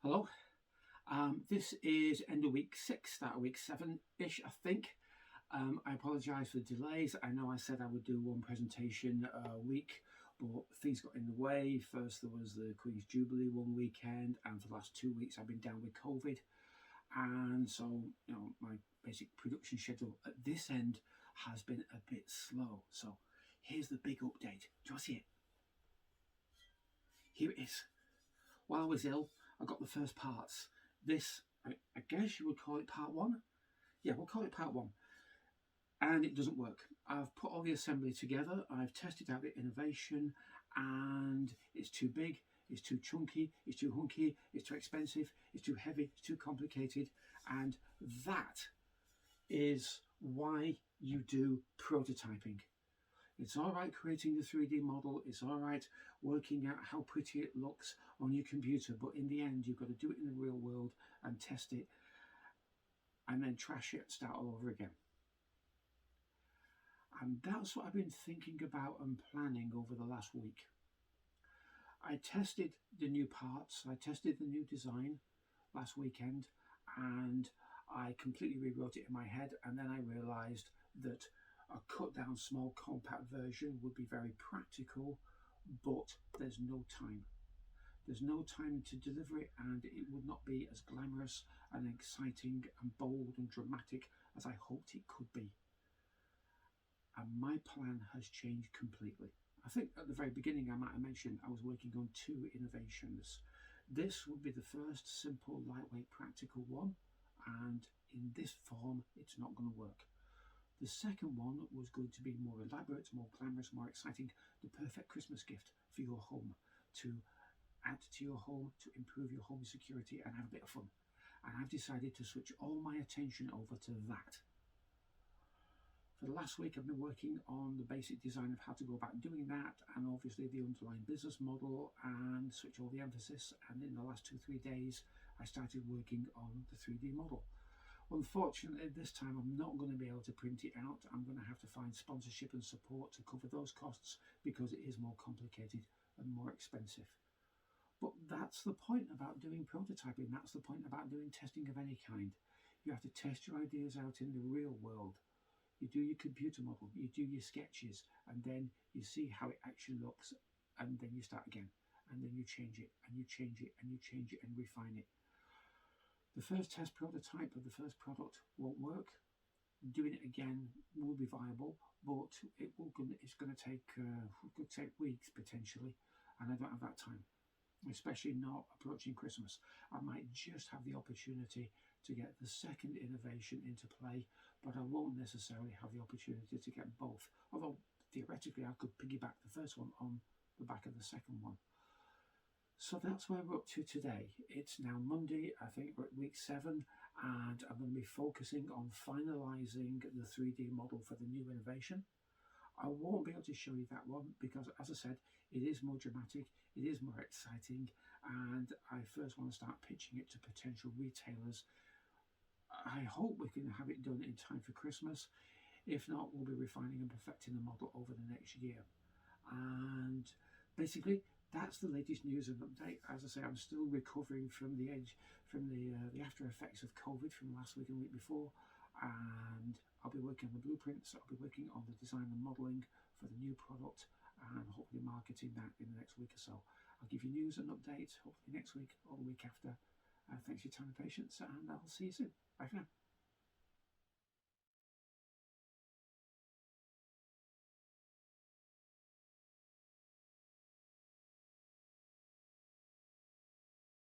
Hello. This is end of week 6, start of week 7-ish, I think. I apologise for the delays. I know I said I would do one presentation a week, but things got in the way. First, there was the Queen's Jubilee one weekend, and for the last 2 weeks, I've been down with COVID. And so, my basic production schedule at this end has been a bit slow. So, here's the big update. Do you see it? Here it is. While I was ill, I got the first parts. This, I guess you would call it part one. Yeah, we'll call it part one. And it doesn't work. I've put all the assembly together. I've tested out the innovation, and it's too big, it's too chunky, it's too hunky, it's too expensive, it's too heavy, it's too complicated. And that is why you do prototyping. It's all right creating the 3D model, it's all right working out how pretty it looks on your computer, but in the end, you've got to do it in the real world and test it and then trash it and start all over again. And that's what I've been thinking about and planning over the last week. I tested the new parts, I tested the new design last weekend, and I completely rewrote it in my head, and then I realised that a cut down small compact version would be very practical, but there's no time. There's no time to deliver it, and it would not be as glamorous and exciting and bold and dramatic as I hoped it could be. And my plan has changed completely. I think at the very beginning I might have mentioned I was working on 2 innovations. This would be the first simple, lightweight, practical one, and in this form it's not going to work. The second one was going to be more elaborate, more glamorous, more exciting, the perfect Christmas gift for your home, to add to your home, to improve your home security and have a bit of fun. And I've decided to switch all my attention over to that. For the last week, I've been working on the basic design of how to go about doing that, and obviously the underlying business model, and switch all the emphasis. And in the last 2-3 days, I started working on the 3D model. Unfortunately, this time I'm not going to be able to print it out. I'm going to have to find sponsorship and support to cover those costs because it is more complicated and more expensive. But that's the point about doing prototyping. That's the point about doing testing of any kind. You have to test your ideas out in the real world. You do your computer model, you do your sketches, and then you see how it actually looks, and then you start again, and then you change it, and you change it, and you change it, and refine it. The first test prototype of the first product won't work. Doing it again will be viable, but it's going to take weeks potentially, and I don't have that time, especially not approaching Christmas. I might just have the opportunity to get the second innovation into play, but I won't necessarily have the opportunity to get both, although theoretically I could piggyback the first one on the back of the second one. So that's where we're up to today. It's now Monday, I think we're at week 7, and I'm going to be focusing on finalising the 3D model for the new innovation. I won't be able to show you that one because, as I said, it is more dramatic, it is more exciting, and I first want to start pitching it to potential retailers. I hope we can have it done in time for Christmas. If not, we'll be refining and perfecting the model over the next year. And basically, that's the latest news and update. As I say, I'm still recovering from the after effects of COVID from last week and the week before, and I'll be working on the blueprints. I'll be working on the design and modelling for the new product, and hopefully marketing that in the next week or so. I'll give you news and updates hopefully next week or the week after. Thanks for your time and patience, and I'll see you soon. Bye for now.